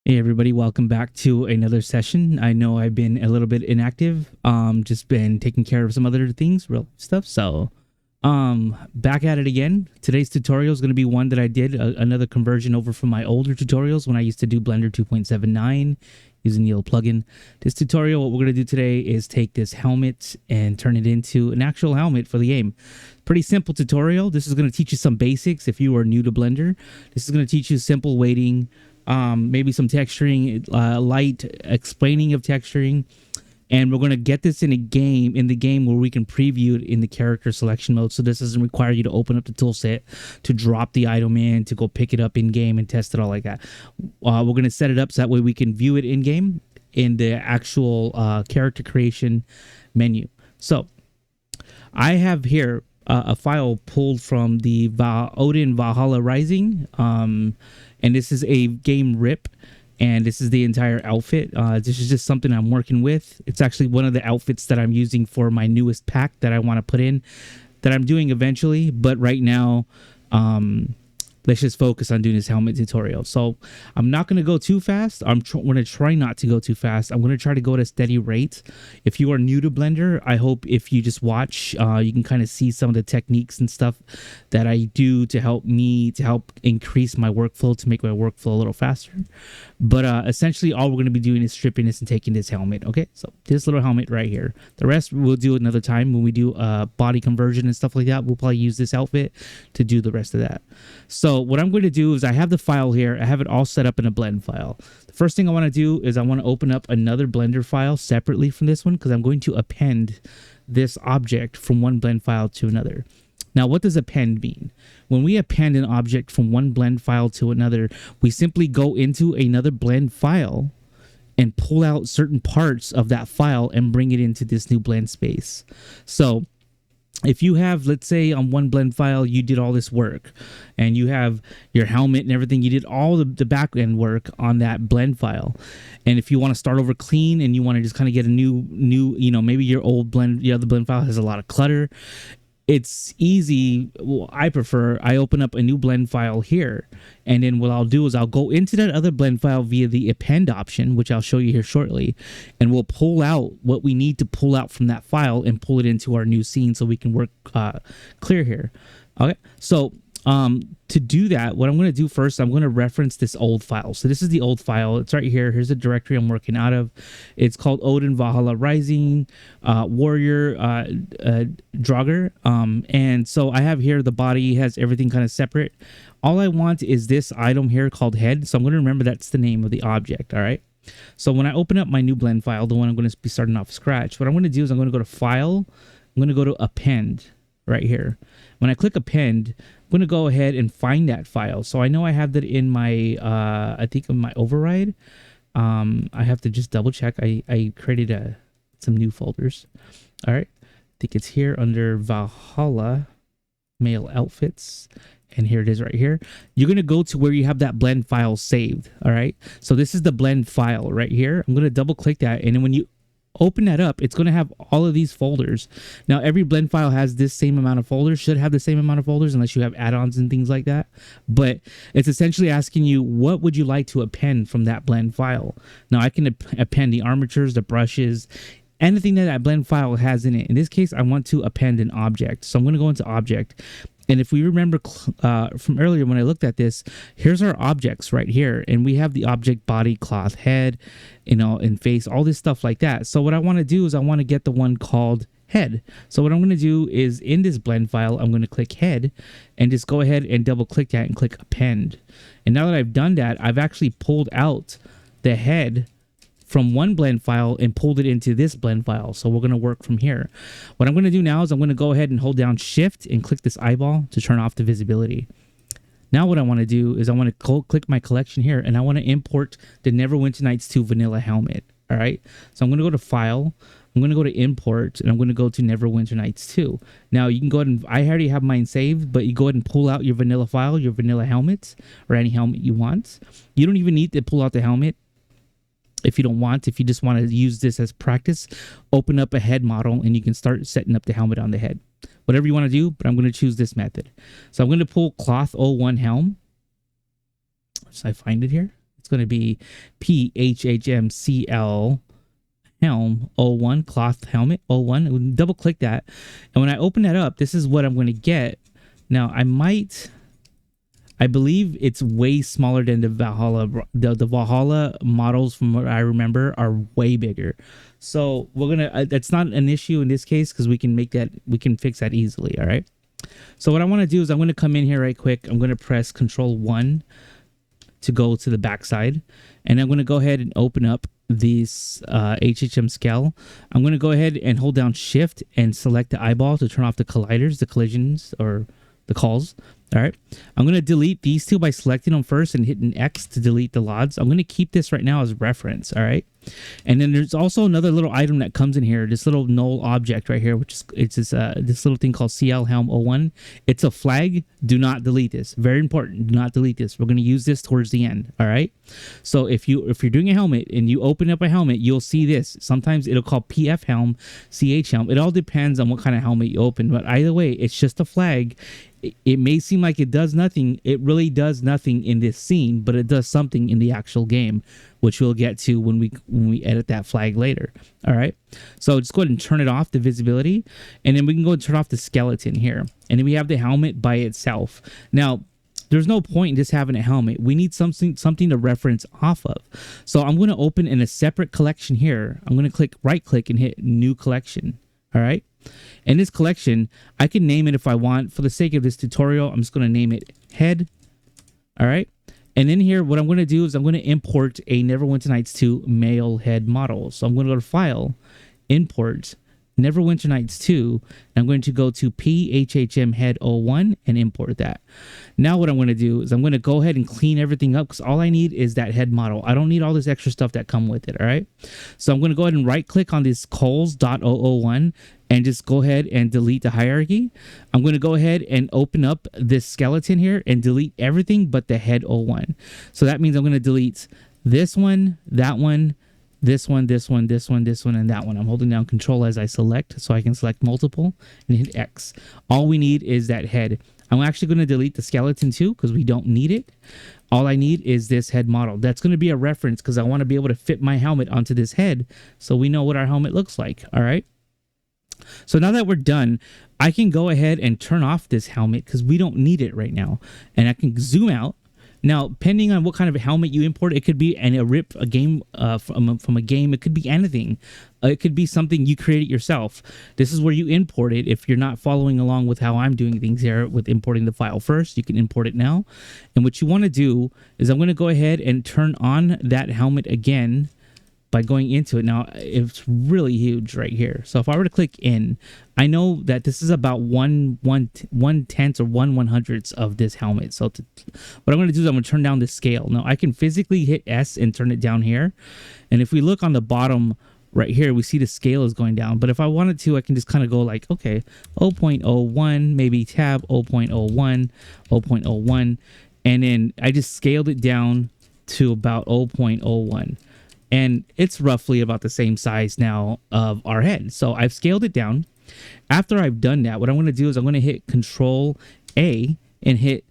Hey everybody, welcome back to another session. I know I've been a little bit inactive, just been taking care of some other things, real stuff. So, back at it again. Today's tutorial is going to be one that I did another conversion over from my older tutorials when I used to do Blender 2.79 using the old plugin. This tutorial, what we're going to do today is take this helmet and turn it into an actual helmet for the game. Pretty simple tutorial. This is going to teach you some basics if you are new to Blender. This is going to teach you simple weighting, maybe some texturing, light explaining of texturing, and we're going to get this in the game where we can preview it in the character selection mode. So this doesn't require you to open up the tool set, to drop the item in, to go pick it up in game and test it all like that. We're going to set it up so that way we can view it in game in the actual character creation menu. So I have here a file pulled from the Odin Valhalla Rising, and this is a game rip, and this is the entire outfit. This is just something I'm working with. It's actually one of the outfits that I'm using for my newest pack that I want to put in, that I'm doing eventually, but right now let's just focus on doing this helmet tutorial. So I'm not going to go too fast. I'm going to try not to go too fast. I'm going to try to go at a steady rate. If you are new to Blender, I hope if you just watch, you can kind of see some of the techniques and stuff that I do to help increase my workflow, to make my workflow a little faster. But essentially all we're going to be doing is stripping this and taking this helmet. Okay, so this little helmet right here. The rest we'll do another time when we do body conversion and stuff like that. We'll probably use this outfit to do the rest of that. So what I'm going to do is I have the file here. I have it all set up in a blend file. The first thing I want to do is I want to open up another Blender file separately from this one, because I'm going to append this object from one blend file to another. Now, what does append mean? When we append an object from one blend file to another, we simply go into another blend file and pull out certain parts of that file and bring it into this new blend space. So if you have, let's say on one blend file, you did all this work and you have your helmet and everything, you did all the back end work on that blend file. And if you want to start over clean and you want to just kind of get a new, maybe your old blend, the other blend file has a lot of clutter, it's easy. Well, I open up a new blend file here, and then what I'll do is I'll go into that other blend file via the append option, which I'll show you here shortly, and we'll pull out what we need to pull out from that file and pull it into our new scene so we can work clear here. Okay, so to do that, what I'm going to do first, I'm going to reference this old file. So this is the old file. It's right here. Here's the directory I'm working out of. It's called Odin Valhalla Rising Warrior Draugr. And so I have here the body has everything kind of separate. All I want is this item here called head. So I'm going to remember that's the name of the object. All right. So when I open up my new blend file, the one I'm going to be starting off scratch, what I'm going to do is I'm going to go to File. I'm going to go to Append right here. When I click Append, I'm going to go ahead and find that file. So I know I have that in my, I think in my override. I have to just double check. I created some new folders. All right. I think it's here under Valhalla Male Outfits. And here it is right here. You're going to go to where you have that blend file saved. All right. So this is the blend file right here. I'm going to double click that. And then when you open that up, it's going to have all of these folders. Now, every blend file has this same amount of folders, should have the same amount of folders unless you have add-ons and things like that. But it's essentially asking you, what would you like to append from that blend file? Now, I can append the armatures, the brushes, anything that blend file has in it. In this case, I want to append an object. So I'm going to go into object. And if we remember from earlier when I looked at this, here's our objects right here. And we have the object body, cloth, head, and face, all this stuff like that. So what I want to do is I want to get the one called head. So what I'm going to do is in this blend file, I'm going to click head and just go ahead and double click that and click append. And now that I've done that, I've actually pulled out the head from one blend file and pulled it into this blend file. So we're going to work from here. What I'm going to do now is I'm going to go ahead and hold down shift and click this eyeball to turn off the visibility. Now what I want to do is I want to click my collection here and I want to import the Neverwinter Nights 2 vanilla helmet. All right. So I'm going to go to file. I'm going to go to import and I'm going to go to Neverwinter Nights 2. Now you can go ahead and, I already have mine saved, but you go ahead and pull out your vanilla file, your vanilla helmet, or any helmet you want. You don't even need to pull out the helmet. If you don't want, if you just want to use this as practice, open up a head model and you can start setting up the helmet on the head. Whatever you want to do, but I'm going to choose this method. So I'm going to pull cloth 01 helm. So I find it here. going to be PHHMCL helm 01, cloth helmet 01. Double click that. And when I open that up, this is what I'm going to get. Now, I believe it's way smaller than the Valhalla. The Valhalla models, from what I remember, are way bigger. So we're gonna. That's not an issue in this case because we can fix that easily. All right. So what I want to do is I'm going to come in here right quick. I'm going to press Control-1 to go to the backside, and I'm going to go ahead and open up these HHM scale. I'm going to go ahead and hold down Shift and select the eyeball to turn off the colliders, the collisions, or the calls. All right. I'm going to delete these two by selecting them first and hitting X to delete the LODs. I'm going to keep this right now as reference. All right. And then there's also another little item that comes in here, this little null object right here, which is this little thing called CL Helm 01. It's a flag. Do not delete this. Very important. Do not delete this. We're going to use this towards the end. All right. So if you're doing a helmet and you open up a helmet, you'll see this. Sometimes it'll call PF Helm, CH Helm. It all depends on what kind of helmet you open. But either way, it's just a flag. It may seem like it does nothing. It really does nothing in this scene, but it does something in the actual game, which we'll get to when we edit that flag later. All right. So just go ahead and turn it off, the visibility, and then we can go and turn off the skeleton here. And then we have the helmet by itself. Now, there's no point in just having a helmet. We need something to reference off of. So I'm going to open in a separate collection here. I'm going to right click and hit New Collection. All right. In this collection, I can name it if I want. For the sake of this tutorial, I'm just going to name it Head. All right. And in here, what I'm going to do is I'm going to import a Neverwinter Nights 2 male head model. So I'm going to go to File, Import, Neverwinter Nights 2. I'm going to go to PHHM Head 01 and import that. Now what I'm going to do is I'm going to go ahead and clean everything up because all I need is that head model. I don't need all this extra stuff that come with it. All right. So I'm going to go ahead and right click on this cols.001 and just go ahead and delete the hierarchy. I'm going to go ahead and open up this skeleton here and delete everything but the head 01. So that means I'm going to delete this one, that one, this one, this one, this one, this one, and that one. I'm holding down Control as I select so I can select multiple and hit X. All we need is that head. I'm actually going to delete the skeleton too because we don't need it. All I need is this head model. That's going to be a reference because I want to be able to fit my helmet onto this head so we know what our helmet looks like. All right. So now that we're done, I can go ahead and turn off this helmet because we don't need it right now. And I can zoom out. Now, depending on what kind of helmet you import, it could be a game from a game. It could be anything. It could be something you created yourself. This is where you import it. If you're not following along with how I'm doing things here with importing the file first, you can import it now. And what you want to do is I'm going to go ahead and turn on that helmet again by going into it. Now, it's really huge right here. So if I were to click in, I know that this is about 1/10 or 1/100th of this helmet. So what I'm going to do is I'm going to turn down the scale. Now, I can physically hit S and turn it down here. And if we look on the bottom right here, we see the scale is going down. But if I wanted to, I can just kind of go like, okay, 0.01, maybe tab 0.01, 0.01. And then I just scaled it down to about 0.01. And it's roughly about the same size now of our head. So I've scaled it down. After I've done that, what I'm going to do is I'm going to hit Control A and hit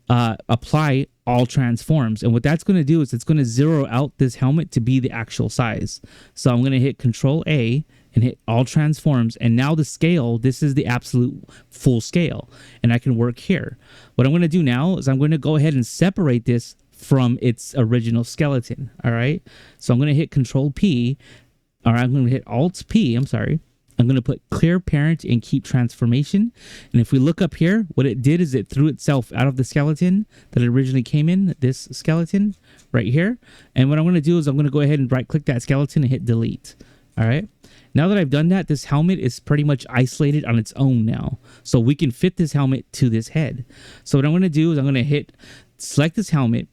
Apply All Transforms. And what that's going to do is it's going to zero out this helmet to be the actual size. So I'm going to hit Control A and hit All Transforms. And now the scale, this is the absolute full scale. And I can work here. What I'm going to do now is I'm going to go ahead and separate this from its original skeleton. All right. So I'm going to hit Control P, or I'm going to hit Alt P. I'm sorry. I'm going to put Clear Parent and Keep Transformation. And if we look up here, what it did is it threw itself out of the skeleton that it originally came in, this skeleton right here. And what I'm going to do is I'm going to go ahead and right click that skeleton and hit Delete. All right. Now that I've done that, this helmet is pretty much isolated on its own now. So we can fit this helmet to this head. So what I'm going to do is I'm going to select this helmet.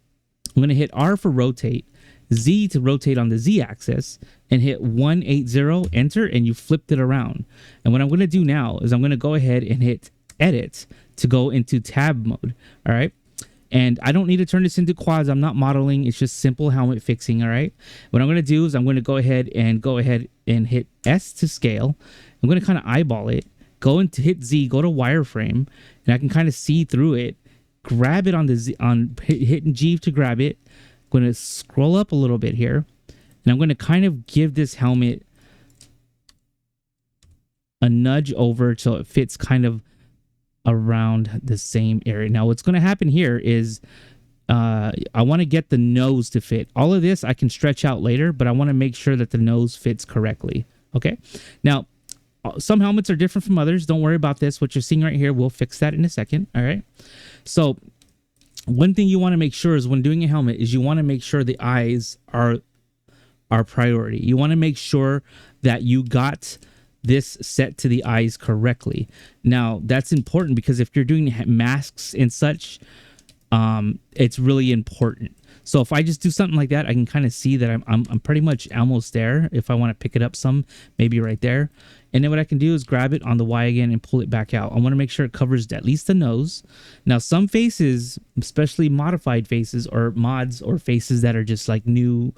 I'm going to hit R for rotate, Z to rotate on the Z axis, and hit 180, enter, and you flipped it around. And what I'm going to do now is I'm going to go ahead and hit edit to go into tab mode. All right. And I don't need to turn this into quads. I'm not modeling. It's just simple helmet fixing. All right. What I'm going to do is I'm going to go ahead and hit S to scale. I'm going to kind of eyeball it, go into hit Z, go to wireframe, and I can kind of see through it. Grab it on the Z, hitting G to grab it, going to scroll up a little bit here, and I'm going to kind of give this helmet a nudge over so it fits kind of around the same area. Now, what's going to happen here is I want to get the nose to fit. All of this I can stretch out later, but I want to make sure that the nose fits correctly. Okay. Now, some helmets are different from others. Don't worry about this. What you're seeing right here, we'll fix that in a second. All right. So one thing you want to make sure is when doing a helmet is you want to make sure the eyes are priority. You want to make sure that you got this set to the eyes correctly. Now, that's important because if you're doing masks and such, it's really important. So if I just do something like that, I can kind of see that I'm pretty much almost there. If I want to pick it up some, maybe right there. And then what I can do is grab it on the Y again and pull it back out. I want to make sure it covers at least the nose. Now, some faces, especially modified faces or mods or faces that are just like new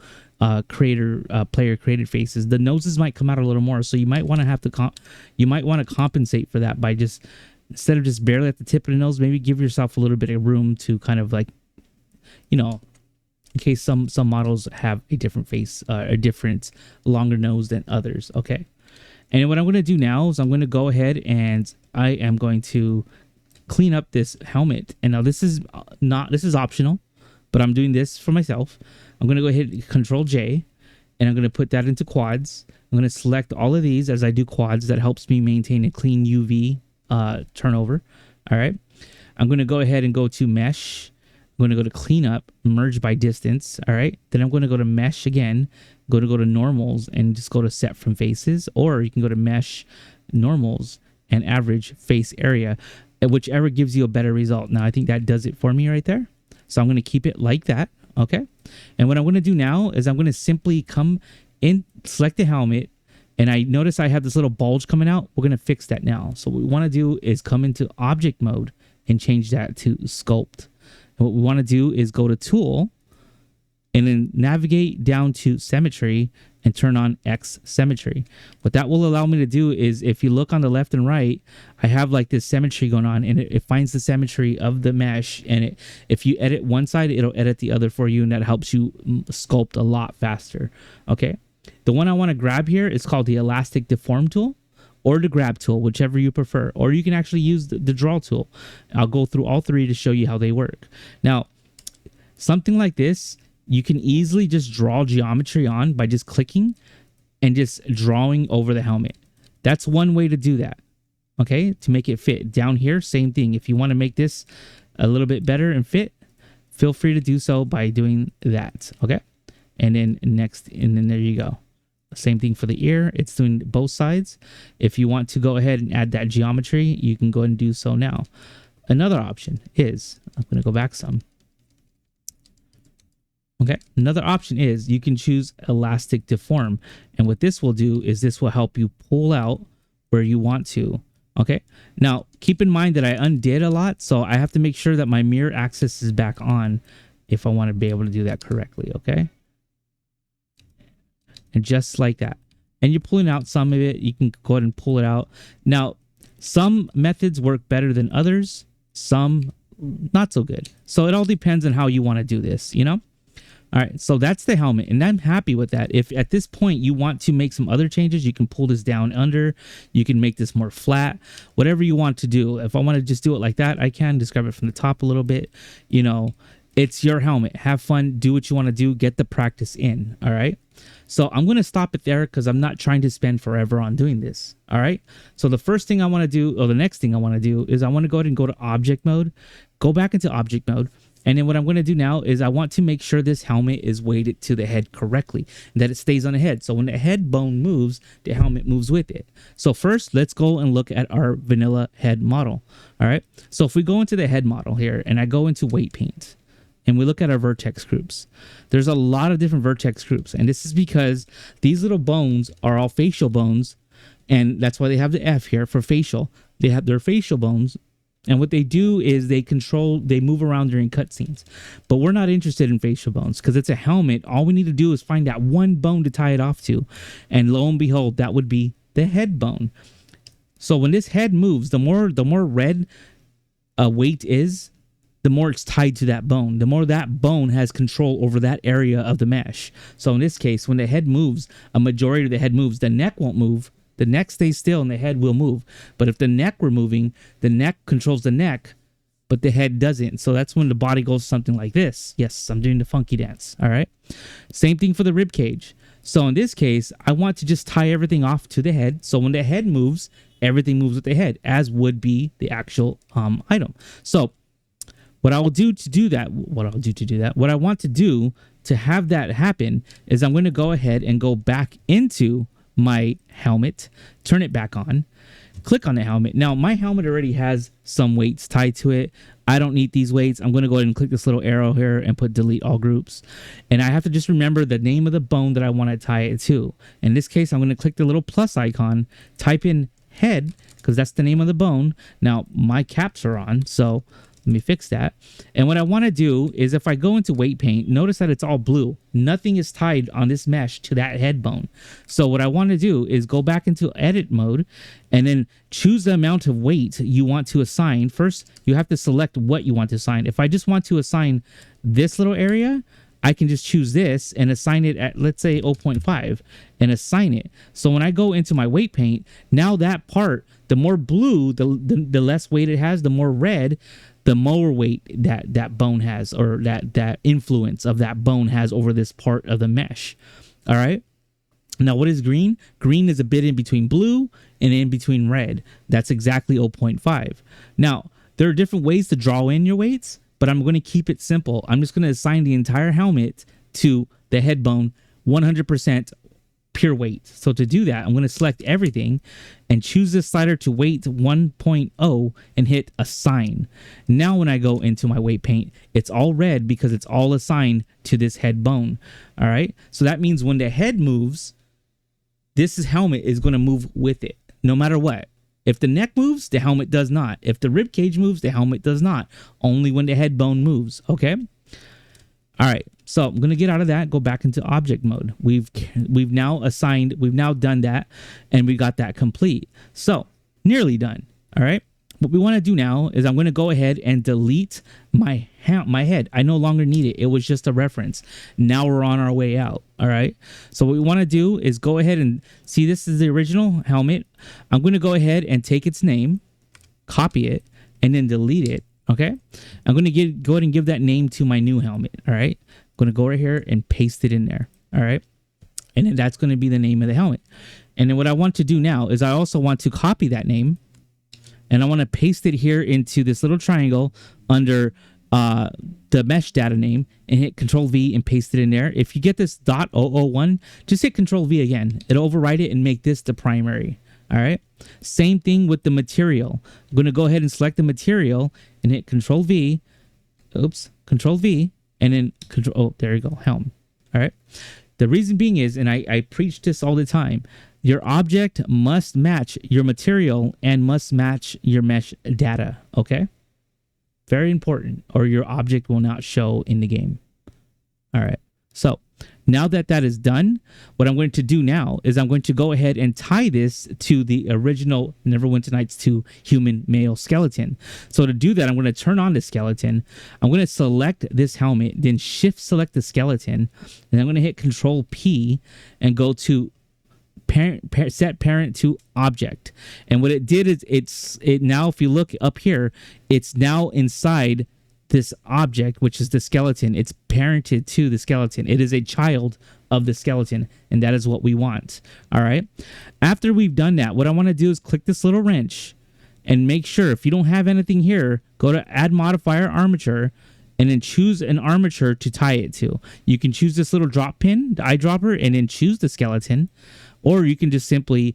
player created faces, the noses might come out a little more. So you might want to have to you might want to compensate for that by just, instead of just barely at the tip of the nose, maybe give yourself a little bit of room to kind of like, you know, in case some models have a different face, a different longer nose than others. Okay. And what I'm going to do now is I'm going to go ahead and I am going to clean up this helmet. And now this is optional, but I'm doing this for myself. I'm going to go ahead and Control J, and I'm going to put that into quads. I'm going to select all of these as I do quads. That helps me maintain a clean UV turnover. All right. I'm going to go ahead and go to mesh. I'm going to go to cleanup, merge by distance. All right. Then I'm going to go to mesh again, go to normals and just go to set from faces, or you can go to mesh, normals, and average face area, whichever gives you a better result. Now, I think that does it for me right there. So I'm going to keep it like that. Okay. And what I'm going to do now is I'm going to simply come in, select the helmet, and I notice I have this little bulge coming out. We're going to fix that now. So what we want to do is come into object mode and change that to sculpt. And what we want to do is go to tool and then navigate down to symmetry and turn on X symmetry. What that will allow me to do is, if you look on the left and right, I have like this symmetry going on, and it finds the symmetry of the mesh, and if you edit one side, it'll edit the other for you, and that helps you sculpt a lot faster. Okay. The one I want to grab here is called the elastic deform tool, or the grab tool, whichever you prefer, or you can actually use the draw tool. I'll go through all three to show you how they work. Now, something like this, you can easily just draw geometry on by just clicking and just drawing over the helmet. That's one way to do that. Okay, to make it fit. Down here, same thing. If you want to make this a little bit better and fit, feel free to do so by doing that. Okay, and then next, and then there you go. Same thing for the ear. It's doing both sides. If you want to go ahead and add that geometry, you can go ahead and do so now. Another option is, I'm going to go back some. Okay, another option is you can choose elastic deform. And what this will do is this will help you pull out where you want to. Okay, now keep in mind that I undid a lot, so I have to make sure that my mirror axis is back on if I want to be able to do that correctly. Okay, and just like that. And you're pulling out some of it, you can go ahead and pull it out. Now, some methods work better than others, some not so good. So it all depends on how you want to do this, you know? All right, so that's the helmet, and I'm happy with that. If at this point you want to make some other changes, you can pull this down under, you can make this more flat, whatever you want to do. If I want to just do it like that, I can just grab it from the top a little bit. You know, it's your helmet. Have fun, do what you want to do, get the practice in, all right? So I'm going to stop it there because I'm not trying to spend forever on doing this, all right? So the first thing I want to do, or the next thing I want to do, is I want to go ahead and go to object mode, go back into object mode. And then what I'm going to do now is I want to make sure this helmet is weighted to the head correctly, and that it stays on the head. So when the head bone moves, the helmet moves with it. So first, let's go and look at our vanilla head model. All right. So if we go into the head model here and I go into weight paint and we look at our vertex groups, there's a lot of different vertex groups. And this is because these little bones are all facial bones. And that's why they have the F here for facial. They have their facial bones. And what they do is they move around during cutscenes. But we're not interested in facial bones because it's a helmet. All we need to do is find that one bone to tie it off to. And lo and behold, that would be the head bone. So when this head moves, the more red a weight is, the more it's tied to that bone, the more that bone has control over that area of the mesh. So in this case, when the head moves, a majority of the head moves, the neck won't move. The neck stays still and the head will move. But if the neck were moving, the neck controls the neck, but the head doesn't. So that's when the body goes something like this. Yes, I'm doing the funky dance. All right. Same thing for the rib cage. So in this case, I want to just tie everything off to the head. So when the head moves, everything moves with the head, as would be the actual item. So what I will do to do that, what I want to do to have that happen is I'm going to go ahead and go back into my helmet, turn it back on, click on the helmet. Now my helmet already has some weights tied to it. I don't need these weights. I'm going to go ahead and click this little arrow here and put delete all groups. And I have to just remember the name of the bone that I want to tie it to. In this case, I'm going to click the little plus icon, type in head, because that's the name of the bone. Now my caps are on, so let me fix that. And what I want to do is if I go into weight paint, notice that it's all blue. Nothing is tied on this mesh to that head bone. So what I want to do is go back into edit mode and then choose the amount of weight you want to assign. First, you have to select what you want to assign. If I just want to assign this little area, I can just choose this and assign it at, let's say, 0.5 and assign it. So when I go into my weight paint, now that part, the more blue, the less weight it has, the more red, the more weight that bone has, or that influence of that bone has over this part of the mesh. All right. Now, what is green? Green is a bit in between blue and in between red. That's exactly 0.5. Now, there are different ways to draw in your weights, but I'm going to keep it simple. I'm just going to assign the entire helmet to the head bone 100% pure weight. So to do that, I'm going to select everything and choose this slider to weight 1.0 and hit assign. Now when I go into my weight paint, it's all red because it's all assigned to this head bone. All right. So that means when the head moves, this helmet is going to move with it no matter what. If the neck moves, the helmet does not. If the rib cage moves, the helmet does not. Only when the head bone moves. Okay. All right. So I'm going to get out of that, go back into object mode. We've now done that, and we got that complete. So nearly done. All right. What we want to do now is I'm going to go ahead and delete my head. I no longer need it. It was just a reference. Now we're on our way out. All right. So what we want to do is go ahead and see, this is the original helmet. I'm going to go ahead and take its name, copy it, and then delete it. Okay. I'm going to go ahead and give that name to my new helmet. All right. I'm going to go right here and paste it in there. All right. And then that's going to be the name of the helmet. And then what I want to do now is I also want to copy that name, and I want to paste it here into this little triangle under the mesh data name, and hit Control V and paste it in there. If you get this .001, just hit Control V again. It'll overwrite it and make this the primary. All right. Same thing with the material. I'm going to go ahead and select the material and hit Control V. Oops. Control V. And then Control. Oh, there you go. Helm. All right. The reason being is, and I preach this all the time, your object must match your material and must match your mesh data. Okay. Very important, or your object will not show in the game. All right. So now that that is done, what I'm going to do now is I'm going to go ahead and tie this to the original Neverwinter Nights 2 human male skeleton. So to do that, I'm going to turn on the skeleton. I'm going to select this helmet, then shift select the skeleton, and I'm going to hit Control P and go to set parent to object. And what it did is it now, if you look up here, it's now inside this object, which is the skeleton. It's parented to the skeleton. It is a child of the skeleton, and that is what we want. All right. After we've done that, what I want to do is click this little wrench and make sure, if you don't have anything here, go to add modifier armature and then choose an armature to tie it to. You can choose this little drop pin, the eyedropper, and then choose the skeleton, or you can just simply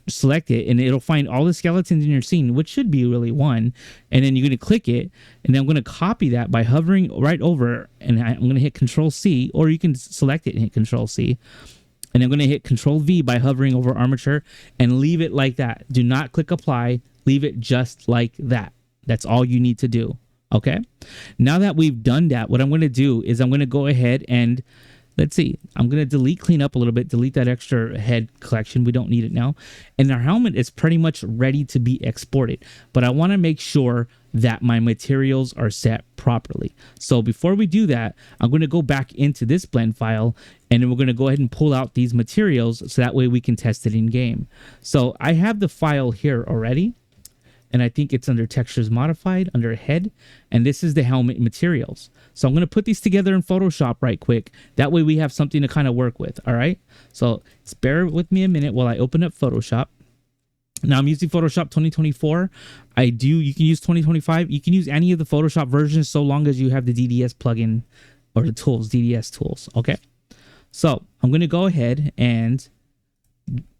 select it and it'll find all the skeletons in your scene, which should be really one. And then you're going to click it, and then I'm going to copy that by hovering right over, and I'm going to hit Control C, or you can select it and hit Control C. And I'm going to hit Control V by hovering over armature and leave it like that. Do not click apply. Leave it just like that. That's all you need to do. Okay. Now that we've done that, what I'm going to do is I'm going to go ahead and let's see. I'm going to delete, clean up a little bit, delete that extra head collection. We don't need it now. And our helmet is pretty much ready to be exported. But I want to make sure that my materials are set properly. So before we do that, I'm going to go back into this blend file, and then we're going to go ahead and pull out these materials so that way we can test it in game. So I have the file here already, and I think it's under textures modified, under head, and this is the helmet materials. So I'm going to put these together in Photoshop right quick. That way we have something to kind of work with. All right. So just bear with me a minute while I open up Photoshop. Now I'm using Photoshop 2024. You can use 2025. You can use any of the Photoshop versions so long as you have the DDS plugin or the tools, DDS tools. Okay. So I'm going to go ahead and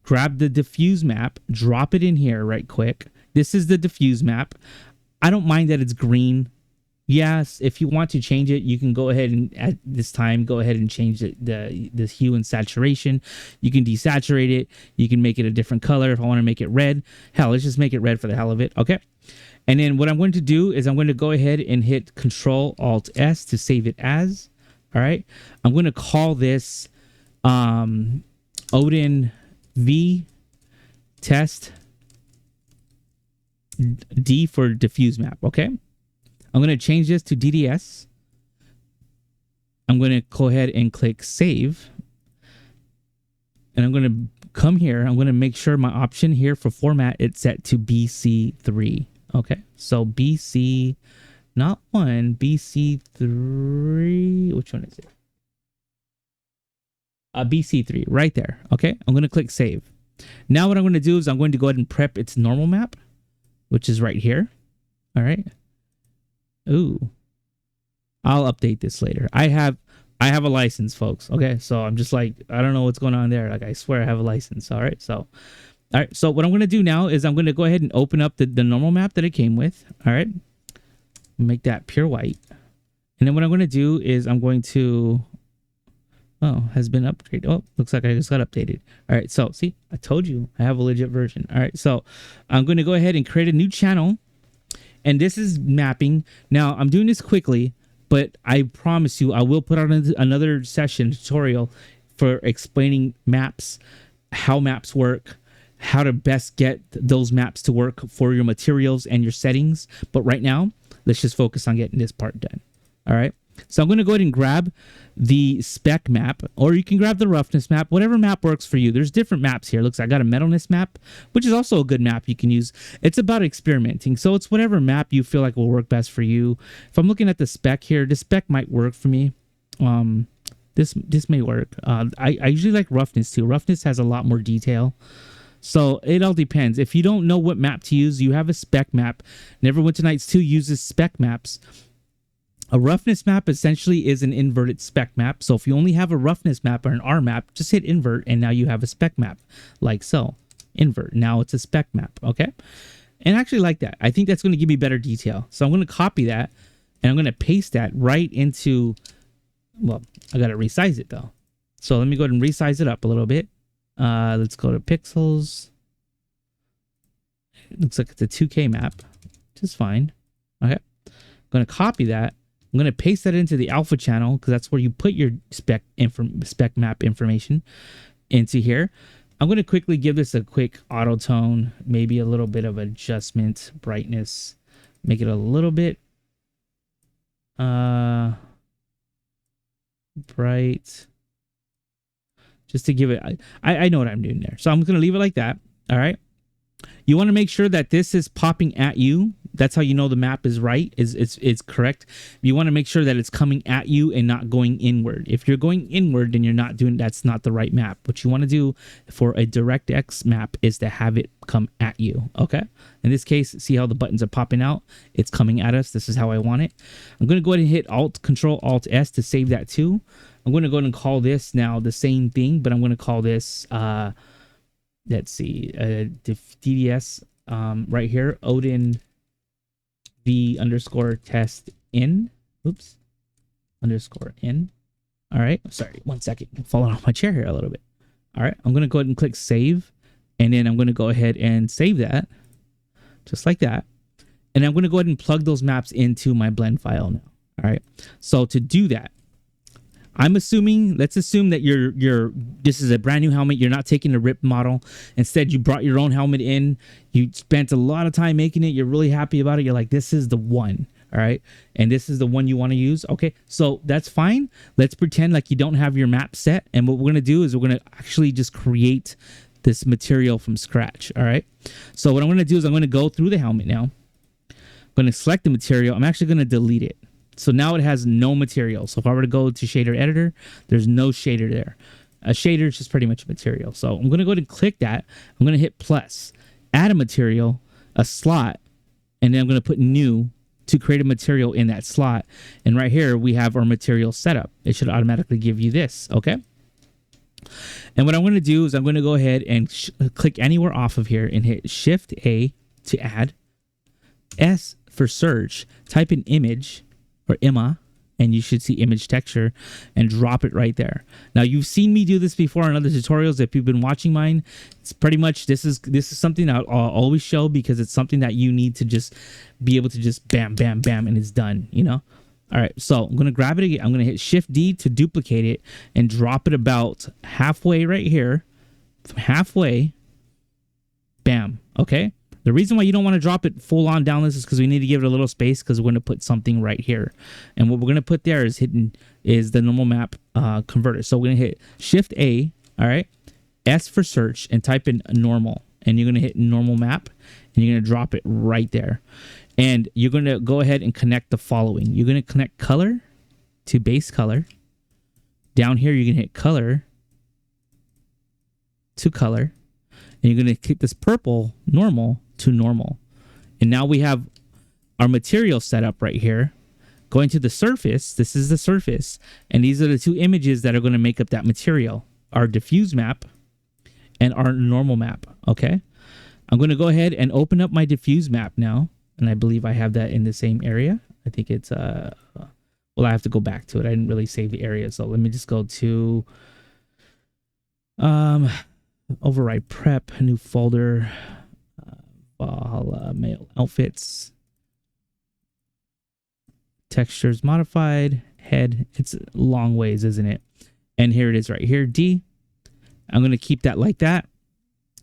grab the diffuse map, drop it in here right quick. This is the diffuse map. I don't mind that it's green. Yes, if you want to change it, you can go ahead and at this time go ahead and change the hue and saturation. You can desaturate it. You can make it a different color. If I want to make it red, hell, let's just make it red for the hell of it. Okay. And then what I'm going to do is I'm going to go ahead and hit Control Alt S to save it as. All right. I'm going to call this Odin V test D for diffuse map. Okay. I'm going to change this to DDS. I'm going to go ahead and click save. And I'm going to come here. I'm going to make sure my option here for format, it's set to BC3. Okay. So BC, not 1, BC3. Which one is it? BC3 right there. Okay. I'm going to click save. Now what I'm going to do is I'm going to go ahead and prep its normal map, which is right here. All right. Ooh, I'll update this later. I have a license, folks. Okay, so I'm just like, I don't know what's going on there. Like, I swear I have a license. All right, so what I'm going to do now is I'm going to go ahead and open up the normal map that it came with. All right, make that pure white. And then what I'm going to do is I'm going to, has been upgraded. Oh, looks like I just got updated. All right, so see, I told you I have a legit version. All right, so I'm going to go ahead and create a new channel. And this is mapping. Now, I'm doing this quickly, but I promise you, I will put out another session tutorial for explaining maps, how maps work, how to best get those maps to work for your materials and your settings. But right now, let's just focus on getting this part done. All right. So I'm going to go ahead and grab the spec map, or you can grab the roughness map, whatever map works for you. There's different maps here. Looks like I got a metalness map, which is also a good map you can use. It's about experimenting. So it's whatever map you feel like will work best for you. If I'm looking at the spec here, the spec might work for me. This may work. I usually like roughness too. Roughness has a lot more detail. So it all depends. If you don't know what map to use, you have a spec map. Neverwinter Nights 2 uses spec maps. A roughness map essentially is an inverted spec map. So if you only have a roughness map or an R map, just hit invert and now you have a spec map like so. Invert. Now it's a spec map. Okay. And I actually like that. I think that's going to give me better detail. So I'm going to copy that and I'm going to paste that right into, well, I got to resize it though. So let me go ahead and resize it up a little bit. Let's go to pixels. It looks like it's a 2K map, which is fine. Okay. I'm going to copy that. I'm going to paste that into the alpha channel because that's where you put your spec map information into here. I'm going to quickly give this a quick auto tone, maybe a little bit of adjustment, brightness, make it a little bit bright, just to give it, I know what I'm doing there. So I'm going to leave it like that. All right. You want to make sure that this is popping at you. That's how you know the map is right, it's correct. You want to make sure that it's coming at you and not going inward. If you're going inward, then you're not doing, that's not the right map. What you want to do for a DirectX map is to have it come at you. Okay. In this case, see how the buttons are popping out? It's coming at us. This is how I want it. I'm going to go ahead and hit Control Alt S to save that too. I'm going to go ahead and call this now the same thing, but I'm going to call this, let's see, DDS right here, Odin V underscore test in. Oops. Underscore in. All right. Sorry. 1 second. I'm falling off my chair here a little bit. All right. I'm going to go ahead and click save. And then I'm going to go ahead and save that. Just like that. And I'm going to go ahead and plug those maps into my blend file now. All right. So to do that, Let's assume that this is a brand new helmet. You're not taking a ripped model. Instead, you brought your own helmet in. You spent a lot of time making it. You're really happy about it. You're like, this is the one. All right. And this is the one you want to use. Okay. So that's fine. Let's pretend like you don't have your map set. And what we're going to do is we're going to actually just create this material from scratch. All right. So what I'm going to do is I'm going to go through the helmet now. I'm going to select the material. I'm actually going to delete it. So now it has no material. So if I were to go to shader editor, there's no shader there. A shader is just pretty much a material. So I'm going to go ahead and click that. I'm going to hit plus, add a material, a slot, and then I'm going to put new to create a material in that slot. And right here, we have our material setup. It should automatically give you this. Okay. And what I'm going to do is I'm going to go ahead and click anywhere off of here and hit Shift A to add, S for search, type in image or IMA, and you should see image texture and drop it right there. Now you've seen me do this before in other tutorials. If you've been watching mine, it's pretty much, this is something that I'll always show because it's something that you need to just be able to just bam, bam, bam, and it's done, you know? All right, so I'm going to grab it again. I'm going to hit Shift D to duplicate it and drop it about halfway right here. From halfway, bam, okay? The reason why you don't want to drop it full on down this is because we need to give it a little space because we're going to put something right here. And what we're going to put there is the normal map converter. So we're going to hit Shift A, all right? S for search and type in normal. And you're going to hit normal map and you're going to drop it right there. And you're going to go ahead and connect the following. You're going to connect color to base color. Down here, you're going to hit color to color. And you're going to click this purple normal to normal. And now we have our material set up right here. Going to the surface, this is the surface. And these are the two images that are going to make up that material. Our diffuse map and our normal map, okay? I'm going to go ahead and open up my diffuse map now. And I believe I have that in the same area. I think it's, well, I have to go back to it. I didn't really save the area. So let me just go to override prep, new folder, Valhalla male outfits, textures modified, head. It's long ways, isn't it? And here it is right here, D. I'm going to keep that like that.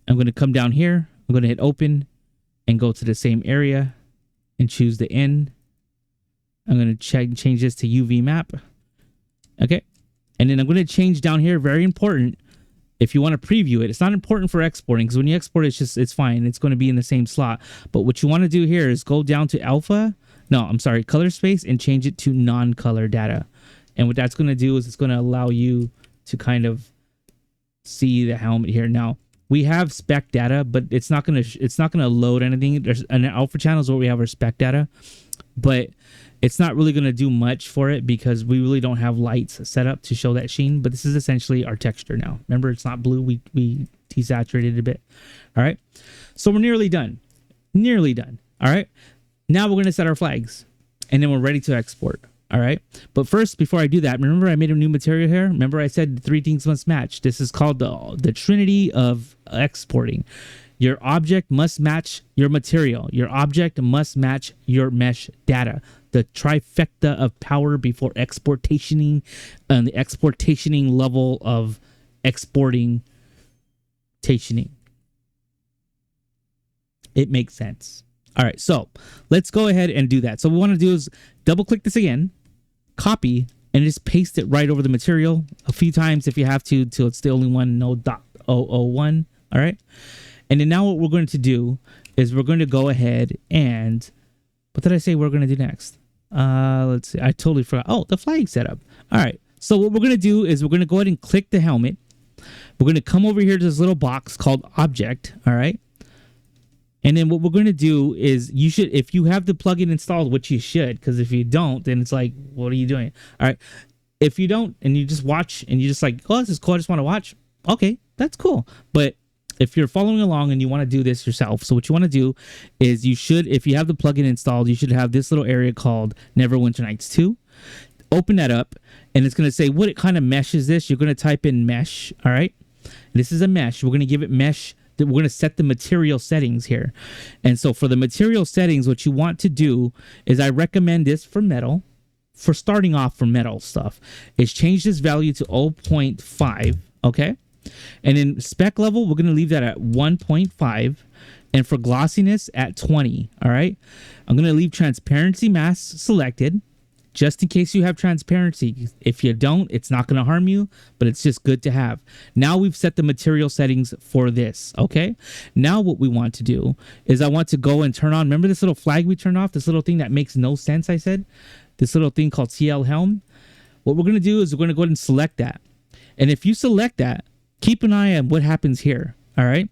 I'm going to come down here. I'm going to hit open and go to the same area and choose the N. I'm going to change this to UV map. Okay. And then I'm going to change down here. Very important. If you want to preview it, it's not important for exporting because when you export it, it's fine. It's going to be in the same slot. But what you want to do here is go down to alpha. No, I'm sorry, color space and change it to non-color data. And what that's going to do is it's going to allow you to kind of see the helmet here. Now, we have spec data, but it's not going to load anything. There's an alpha channels where we have our spec data, but it's not really going to do much for it because we really don't have lights set up to show that sheen. But this is essentially our texture now. Remember, it's not blue. We desaturated a bit. All right. So we're nearly done. Nearly done. All right. Now we're going to set our flags and then we're ready to export. All right. But first, before I do that, remember I made a new material here. Remember I said 3 things must match. This is called the trinity of exporting. Your object must match your material. Your object must match your mesh data. The trifecta of power before exportationing and the exportationing level of exporting. It makes sense. All right, so let's go ahead and do that. So what we want to do is double click this again, copy, and just paste it right over the material a few times if you have to till it's the only one, no .001. All right. And then now what we're going to do is we're going to go ahead and, what did I say we're going to do next? Let's see. I totally forgot. Oh, the flag setup. All right. So what we're going to do is we're going to go ahead and click the helmet. We're going to come over here to this little box called object. All right. And then what we're going to do is you should, if you have the plugin installed, which you should, because if you don't, then it's like, what are you doing? All right. If you don't, and you just watch and you just like, oh, this is cool, I just want to watch. Okay, that's cool. But if you're following along and you want to do this yourself, so what you want to do is you should, if you have the plugin installed, you should have this little area called Neverwinter Nights 2. Open that up and it's going to say what kind of mesh is this. You're going to type in mesh. All right. This is a mesh. We're going to give it mesh. We're going to set the material settings here. And so for the material settings, what you want to do is I recommend this for metal. for starting off for metal stuff is change this value to 0.5. Okay. And in spec level, we're going to leave that at 1.5. And for glossiness at 20. All right. I'm going to leave transparency mask selected just in case you have transparency. If you don't, it's not going to harm you, but it's just good to have. Now we've set the material settings for this. Okay. Now what we want to do is I want to go and turn on. Remember this little flag we turned off? This little thing that makes no sense, I said? This little thing called CL Helm. What we're going to do is we're going to go ahead and select that. And if you select that, keep an eye on what happens here. All right.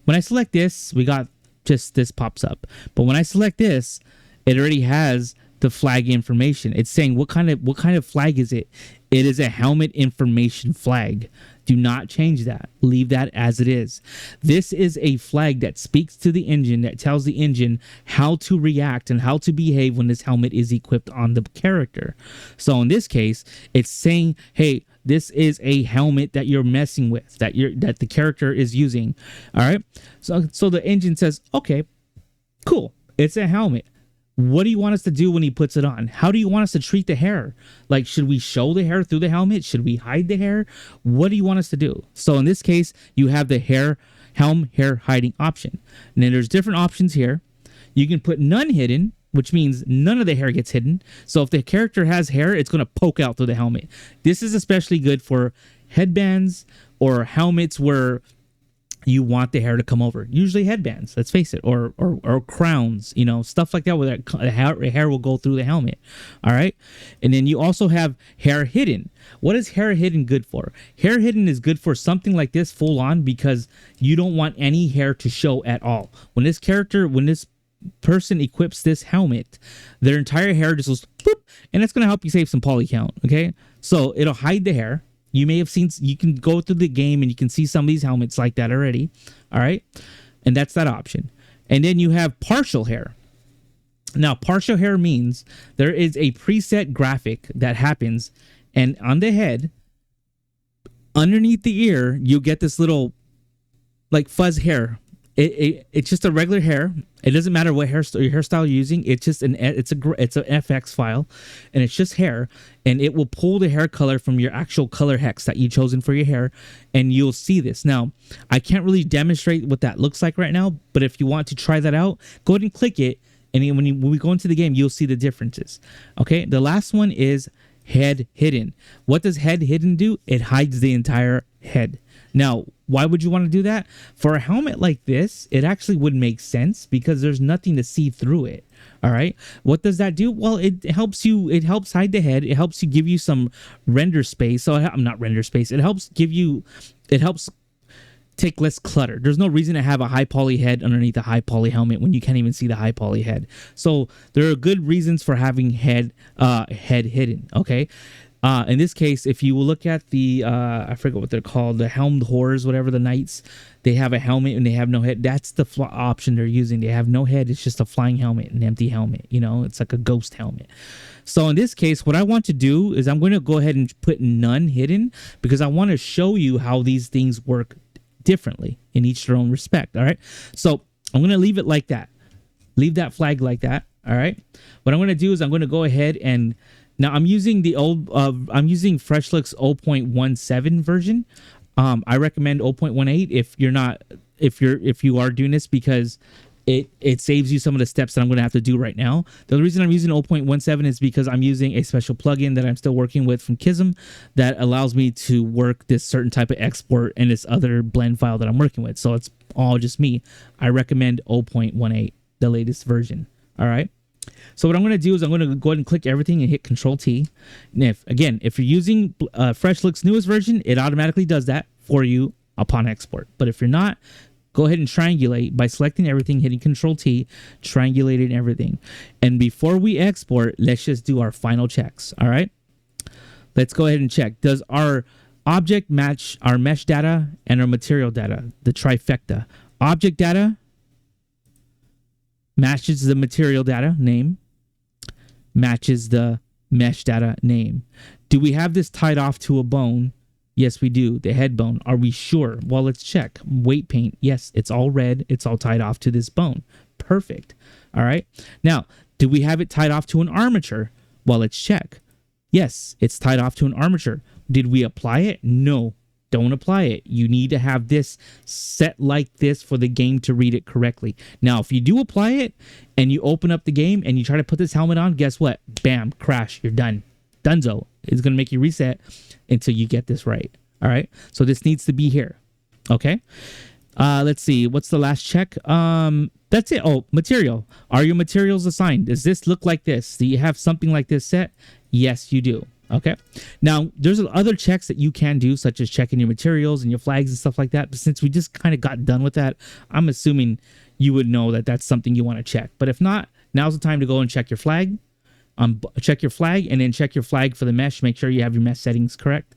When I select this, we got just this pops up. But when I select this, it already has the flag information. It's saying what kind of flag is it? It is a helmet information flag. Do not change that. Leave that as it is. This is a flag that speaks to the engine, that tells the engine how to react and how to behave when this helmet is equipped on the character. So in this case, it's saying, hey, this is a helmet that you're messing with, that the character is using. All right. So the engine says, okay, cool. It's a helmet. What do you want us to do when he puts it on? How do you want us to treat the hair? Like, should we show the hair through the helmet? Should we hide the hair? What do you want us to do? So in this case, you have the helm hair hiding option. And then there's different options here. You can put none hidden, which means none of the hair gets hidden. So if the character has hair, it's going to poke out through the helmet. This is especially good for headbands or helmets where you want the hair to come over. Usually headbands, let's face it, or crowns, stuff like that, where the hair will go through the helmet. All right. And then you also have hair hidden. What is hair hidden good for? Hair hidden is good for something like this full on, because you don't want any hair to show at all. When this person equips this helmet, their entire hair just goes boop, and that's going to help you save some poly count. Okay. So it'll hide the hair. You may have seen, you can go through the game and you can see some of these helmets like that already. All right. And that's that option. And then you have partial hair. Now, partial hair means there is a preset graphic that happens, and on the head, underneath the ear, you get this little like fuzz hair. It's just a regular hair. It doesn't matter what hairstyle you're using. It's just it's an FX file, and it's just hair, and it will pull the hair color from your actual color hex that you chosen for your hair, and you'll see this. Now, I can't really demonstrate what that looks like right now, but if you want to try that out, go ahead and click it, and when we go into the game, you'll see the differences. Okay, the last one is head hidden. What does head hidden do? It hides the entire head. Now, why would you want to do that? For a helmet like this, it actually would make sense because there's nothing to see through it. All right. What does that do? Well, it helps hide the head. It helps you give you some render space. So not render space. It helps take less clutter. There's no reason to have a high poly head underneath a high poly helmet when you can't even see the high poly head. So there are good reasons for having head hidden. Okay. In this case, if you look at the, I forget what they're called, the helmed horrors, whatever, the knights, they have a helmet and they have no head. That's the option they're using. They have no head. It's just a flying helmet, an empty helmet. It's like a ghost helmet. So in this case, what I want to do is I'm going to go ahead and put none hidden, because I want to show you how these things work differently in each their own respect. All right. So I'm going to leave it like that. Leave that flag like that. All right. What I'm going to do is I'm going to go ahead and, now I'm using I'm using FreshLooks 0.17 version. I recommend 0.18 if you are doing this, because it saves you some of the steps that I'm going to have to do right now. The other reason I'm using 0.17 is because I'm using a special plugin that I'm still working with from Kism that allows me to work this certain type of export and this other blend file that I'm working with. So it's all just me. I recommend 0.18, the latest version. All right. So what I'm going to do is I'm going to go ahead and click everything and hit Control T. And if you're using FreshLooks newest version, it automatically does that for you upon export. But if you're not, go ahead and triangulate by selecting everything, hitting Control T, triangulating everything. And before we export, let's just do our final checks. All right. Let's go ahead and check. Does our object match our mesh data and our material data? The trifecta. Object data matches the material data name, matches the mesh data name. Do we have this tied off to a bone? Yes, we do. The head bone. Are we sure? Well, let's check. Weight paint. Yes, it's all red. It's all tied off to this bone. Perfect. All right. Now, do we have it tied off to an armature? Well, let's check. Yes, it's tied off to an armature. Did we apply it? No, don't apply it. You need to have this set like this for the game to read it correctly. Now, if you do apply it and you open up the game and you try to put this helmet on, guess what? Bam, crash, you're done. Dunzo. It's going to make you reset until you get this right. All right. So this needs to be here. Okay. Let's see. What's the last check? That's it. Oh, material. Are your materials assigned? Does this look like this? Do you have something like this set? Yes, you do. Okay. Now, there's other checks that you can do, such as checking your materials and your flags and stuff like that. But since we just kind of got done with that, I'm assuming you would know that that's something you want to check. But if not, now's the time to go and check your flag. Check your flag and then check your flag for the mesh. Make sure you have your mesh settings correct.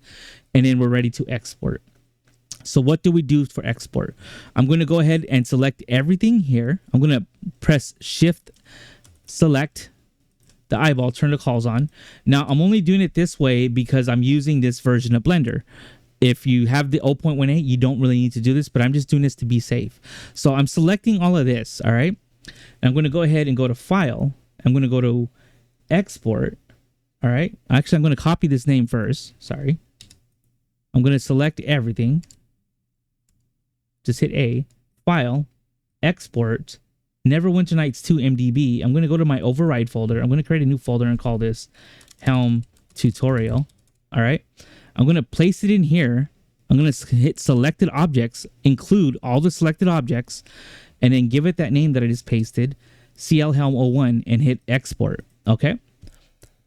And then we're ready to export. So what do we do for export? I'm going to go ahead and select everything here. I'm going to press Shift, select the eyeball, turn the calls on. Now, I'm only doing it this way because I'm using this version of Blender. If you have the 0.18, you don't really need to do this, but I'm just doing this to be safe. So I'm selecting all of this, all right? And I'm going to go ahead and go to File. I'm going to go to Export, all right? Actually, I'm going to copy this name first. Sorry. I'm going to select everything. Just hit A, File, Export, Neverwinter Nights 2 MDB. I'm going to go to my override folder. I'm going to create a new folder and call this Helm Tutorial. All right. I'm going to place it in here. I'm going to hit Selected Objects, include all the selected objects, and then give it that name that I just pasted, CL Helm 01, and hit Export. Okay.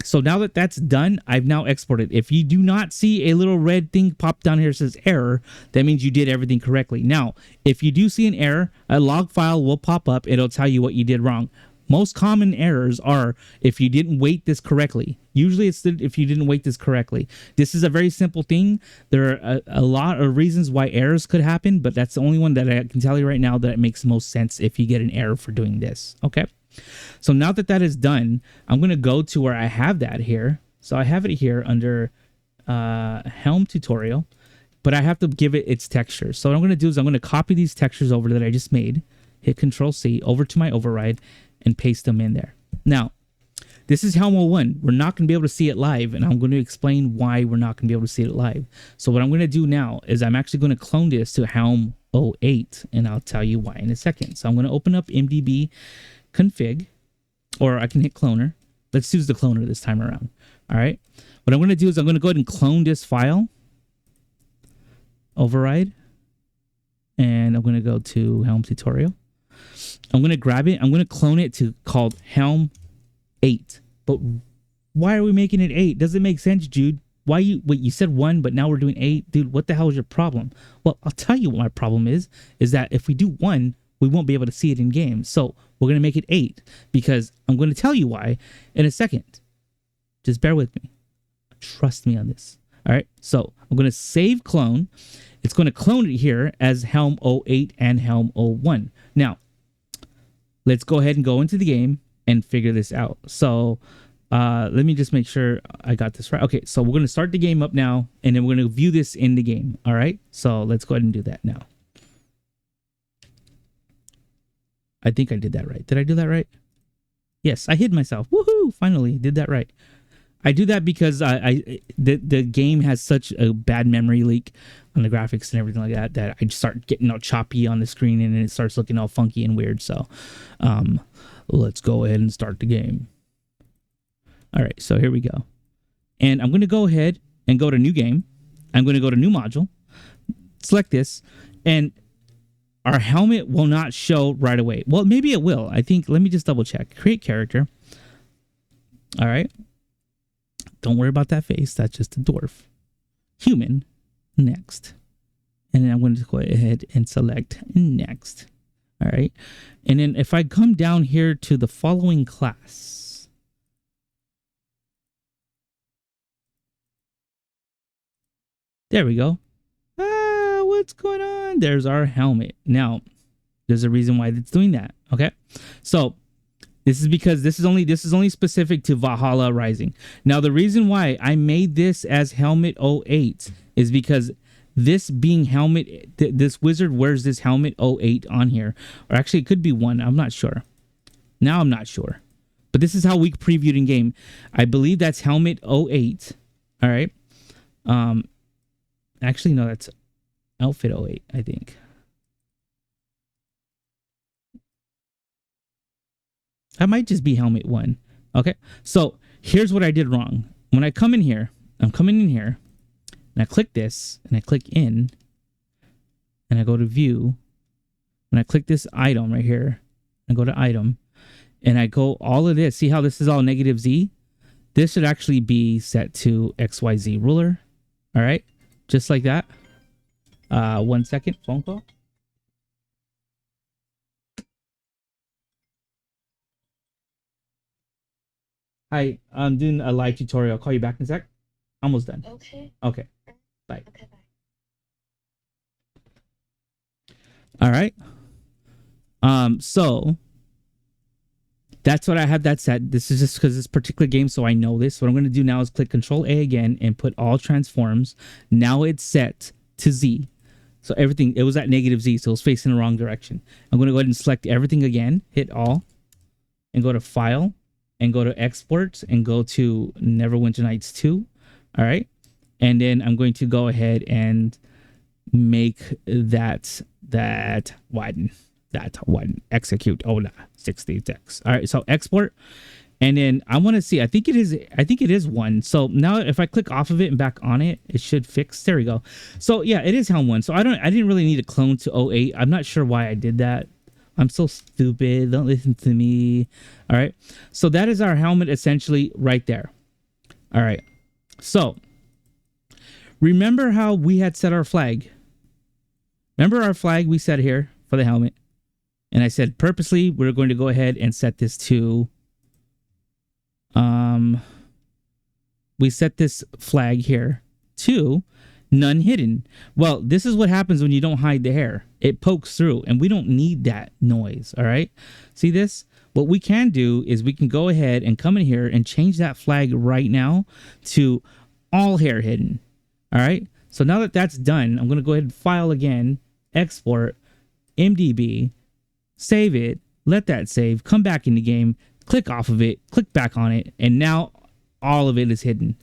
So now that that's done, I've now exported. If you do not see a little red thing pop down here that says error, that means you did everything correctly. Now, if you do see an error, a log file will pop up. It'll tell you what you did wrong. Most common errors are if you didn't weight this correctly. Usually it's if you didn't weight this correctly. This is a very simple thing. There are a lot of reasons why errors could happen, but that's the only one that I can tell you right now that it makes the most sense if you get an error for doing this. Okay. So now that that is done, I'm going to go to where I have that here. So I have it here under Helm Tutorial, but I have to give it its texture. So what I'm going to do is I'm going to copy these textures over that I just made, hit Control C over to my override and paste them in there. Now, this is Helm 01. We're not going to be able to see it live, and I'm going to explain why we're not going to be able to see it live. So what I'm going to do now is I'm actually going to clone this to Helm 08, and I'll tell you why in a second. So I'm going to open up MDB config, or I can hit cloner. Let's use the cloner this time around. All right. What I'm going to do is I'm going to go ahead and clone this file, override, and I'm going to go to Helm Tutorial. I'm going to grab it. I'm going to clone it to called Helm 8. But why are we making it 8? Doesn't make sense, Jude. Why you said 1, but now we're doing 8? Dude, what the hell is your problem? Well, I'll tell you what my problem is that if we do 1, we won't be able to see it in game. So we're going to make it 8 because I'm going to tell you why in a second. Just bear with me. Trust me on this. All right. So I'm going to save clone. It's going to clone it here as Helm 08 and Helm 01. Now, let's go ahead and go into the game and figure this out. So let me just make sure I got this right. Okay. So we're going to start the game up now, and then we're going to view this in the game. All right. So let's go ahead and do that now. I think I did that right. Did I do that right? Yes, I hid myself. Woohoo! Finally, did that right. I do that because the game has such a bad memory leak on the graphics and everything like that I just start getting all choppy on the screen and it starts looking all funky and weird. So let's go ahead and start the game. All right, so here we go. And I'm going to go ahead and go to New Game. I'm going to go to New Module, select this, and our helmet will not show right away. Well, maybe it will. I think, let me just double check. Create character. All right. Don't worry about that face. That's just a dwarf. Human. Next. And then I'm going to go ahead and select next. All right. And then if I come down here to the following class. There we go. What's going on? There's our helmet. Now, there's a reason why it's doing that. Okay. So this is because this is only specific to Valhalla Rising. Now, the reason why I made this as Helmet 08 is because this being helmet, this wizard wears this helmet 08 on here. Or actually, it could be 1. I'm not sure. Now I'm not sure. But this is how we previewed in game. I believe that's helmet 08. All right. Actually, no, that's outfit 08, I think. That might just be helmet 1. Okay. So here's what I did wrong. When I come in here, I'm coming in here, and I click this, and I click in, and I go to view, and I click this item right here, and go to item, and I go all of this. See how this is all negative Z? This should actually be set to XYZ ruler. All right. Just like that. 1 second. Phone call. Hi. I'm doing a live tutorial. I'll call you back in a sec. Almost done. Okay. Okay. Bye. Okay, bye. All right. So that's what I have that set. This is just because this particular game, so I know this. What I'm going to do now is click Control A again and put all transforms. Now it's set to Z. So everything, it was at negative Z, so it was facing the wrong direction. I'm going to go ahead and select everything again, hit all, and go to File, and go to Export, and go to Neverwinter Nights 2. All right. And then I'm going to go ahead and make that widen. Execute. Oh, nah, 66. All right. So export. And then I want to see, I think it is 1. So now if I click off of it and back on it, it should fix. There we go. So yeah, it is helm 1. So I didn't really need a clone to 08. I'm not sure why I did that. I'm so stupid. Don't listen to me. All right. So that is our helmet essentially right there. All right. So remember how we had set our flag? Remember our flag we set here for the helmet? And I said purposely we're going to go ahead and set this to we set this flag here to none hidden. Well, this is what happens when you don't hide the hair. It pokes through, and we don't need that noise. All right. See this? What we can do is we can go ahead and come in here and change that flag right now to all hair hidden. All right. So now that that's done, I'm going to go ahead and file again, export, MDB, save it, let that save, come back in the game, click off of it, click back on it, and now all of it is hidden.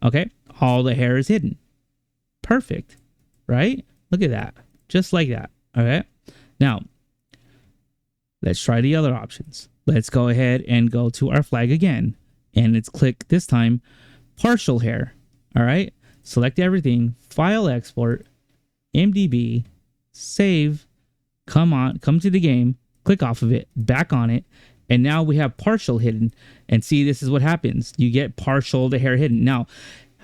Okay. All the hair is hidden. Perfect. Right? Look at that. Just like that. Okay. Now, let's try the other options. Let's go ahead and go to our flag again. And let's click this time partial hair. All right. Select everything. File export. MDB. Save. Come to the game. Click off of it. Back on it. And now we have partial hidden. And see, this is what happens. You get partial the hair hidden. Now,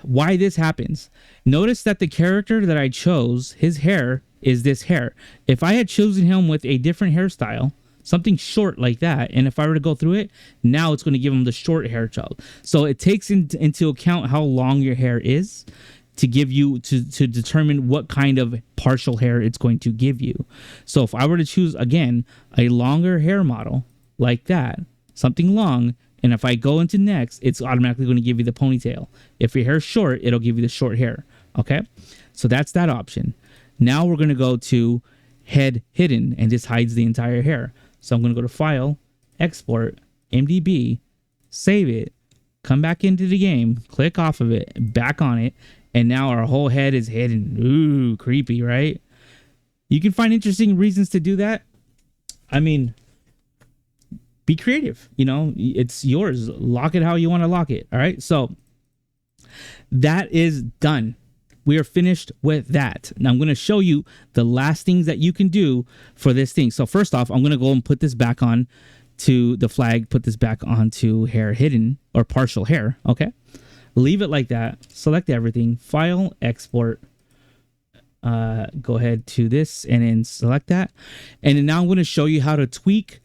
why this happens? Notice that the character that I chose, his hair is this hair. If I had chosen him with a different hairstyle, something short like that, and if I were to go through it, now it's going to give him the short hair child. So it takes into account how long your hair is to give you to determine what kind of partial hair it's going to give you. So if I were to choose again a longer hair model like that, something long, and if I go into next, it's automatically going to give you the ponytail. If your hair's short, it'll give you the short hair. Okay, so that's that option. Now we're going to go to head hidden, and this hides the entire hair. So I'm going to go to File, Export, MDB, save it, come back into the game, click off of it, back on it, and now our whole head is hidden. Ooh, creepy, right? You can find interesting reasons to do that. I mean, be creative. You know, it's yours. Lock it how you want to lock it. All right. So that is done. We are finished with that. Now I'm going to show you the last things that you can do for this thing. So first off, I'm going to go and put this back on to the flag, put this back onto hair hidden or partial hair. Okay. Leave it like that. Select everything, file, export, go ahead to this and then select that. And then now I'm going to show you how to tweak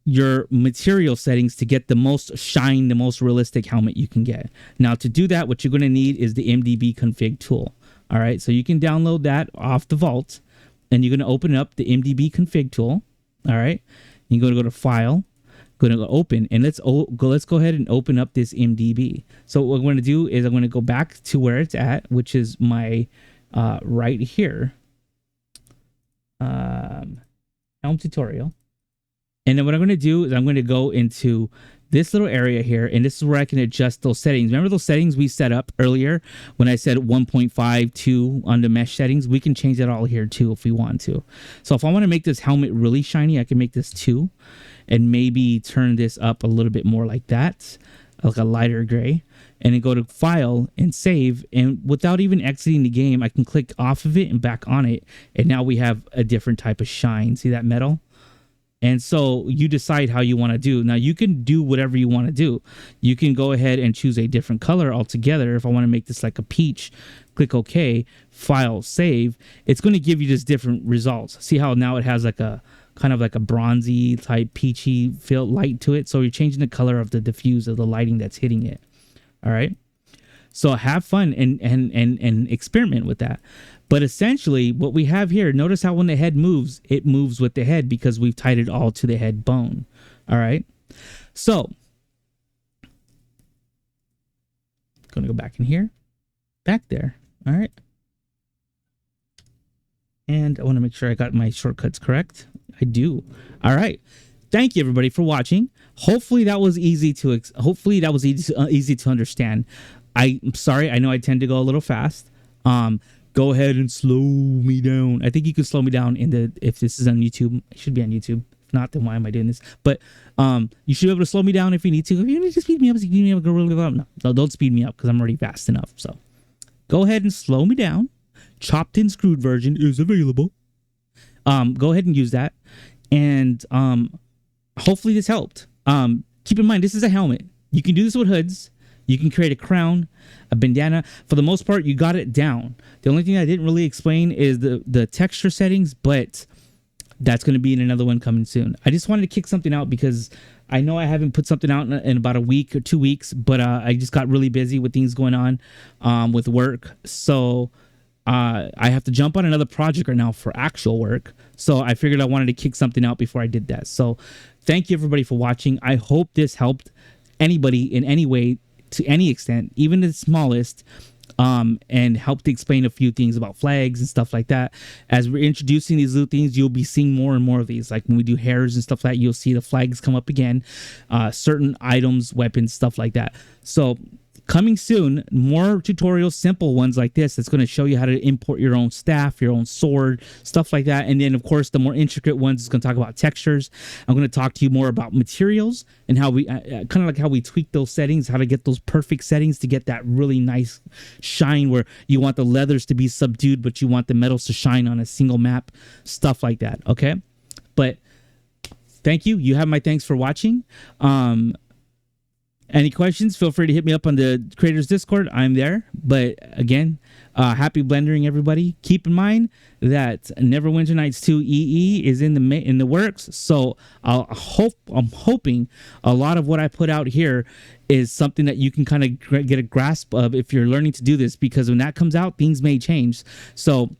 your material settings to get the most shine, the most realistic helmet you can get. Now to do that, what you're going to need is the MDB config tool. All right. So you can download that off the vault and you're going to open up the MDB config tool. All right. You're going to go to file, going to go open, and let's go ahead and open up this MDB. So what I'm going to do is I'm going to go back to where it's at, which is my right here, helm tutorial. And then what I'm going to do is I'm going to go into this little area here, and this is where I can adjust those settings. Remember those settings we set up earlier when I said 1.52 on the mesh settings? We can change that all here too if we want to. So if I want to make this helmet really shiny, I can make this 2 and maybe turn this up a little bit more like that, like a lighter gray, and then go to File and Save. And without even exiting the game, I can click off of it and back on it. And now we have a different type of shine. See that metal? And so you decide how you want to do. Now you can do whatever you want to do. You can go ahead and choose a different color altogether. If I want to make this like a peach, click OK, File, Save. It's going to give you just different results. See how now it has like a kind of like a bronzy type peachy feel light to it. So you're changing the color of the diffuse of the lighting that's hitting it. All right. So have fun and experiment with that. But essentially what we have here, notice how when the head moves, it moves with the head because we've tied it all to the head bone. All right. So going to go back in here, back there. All right. And I want to make sure I got my shortcuts correct. I do. All right. Thank you everybody for watching. Hopefully that was easy to easy to understand. I'm sorry. I know I tend to go a little fast. Go ahead and slow me down. I think you can slow me down if this is on YouTube. It should be on YouTube. If not, then why am I doing this? But you should be able to slow me down if you need to. If you need to speed me up, go really loud. No, don't speed me up because I'm already fast enough. So go ahead and slow me down. Chopped and screwed version is available. Go ahead and use that. And hopefully this helped. Keep in mind, this is a helmet. You can do this with hoods. You can create a crown, a bandana. For the most part, you got it down. The only thing I didn't really explain is the texture settings, but that's going to be in another one coming soon. I just wanted to kick something out because I know I haven't put something out in about a week or 2 weeks, but I just got really busy with things going on with work. So I have to jump on another project right now for actual work. So I figured I wanted to kick something out before I did that. So thank you everybody for watching. I hope this helped anybody in any way, to any extent, even the smallest, and helped explain a few things about flags and stuff like that. As we're introducing these little things, you'll be seeing more and more of these. Like when we do hairs and stuff like that, you'll see the flags come up again, certain items, weapons, stuff like that. So coming soon, more tutorials, simple ones like this that's going to show you how to import your own staff, your own sword, stuff like that. And then, of course, the more intricate ones is going to talk about textures. I'm going to talk to you more about materials and how we kind of like how we tweak those settings, how to get those perfect settings to get that really nice shine where you want the leathers to be subdued, but you want the metals to shine on a single map, stuff like that. Okay. But thank you. You have my thanks for watching. Any questions, feel free to hit me up on the creators Discord. I'm there. But again, happy blendering everybody. Keep in mind that Neverwinter Nights 2 EE is in the works. So I'm hoping a lot of what I put out here is something that you can kind of get a grasp of if you're learning to do this, because when that comes out, things may change. So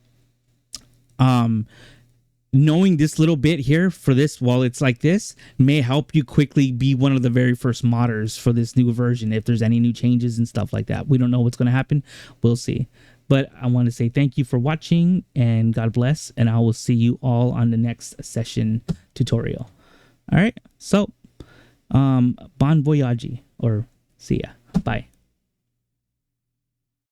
knowing this little bit here for this while it's like this may help you quickly be one of the very first modders for this new version. If there's any new changes and stuff like that, we don't know what's going to happen. We'll see. But I want to say thank you for watching and God bless. And I will see you all on the next session tutorial. All right. So, bon voyage, or see ya. Bye.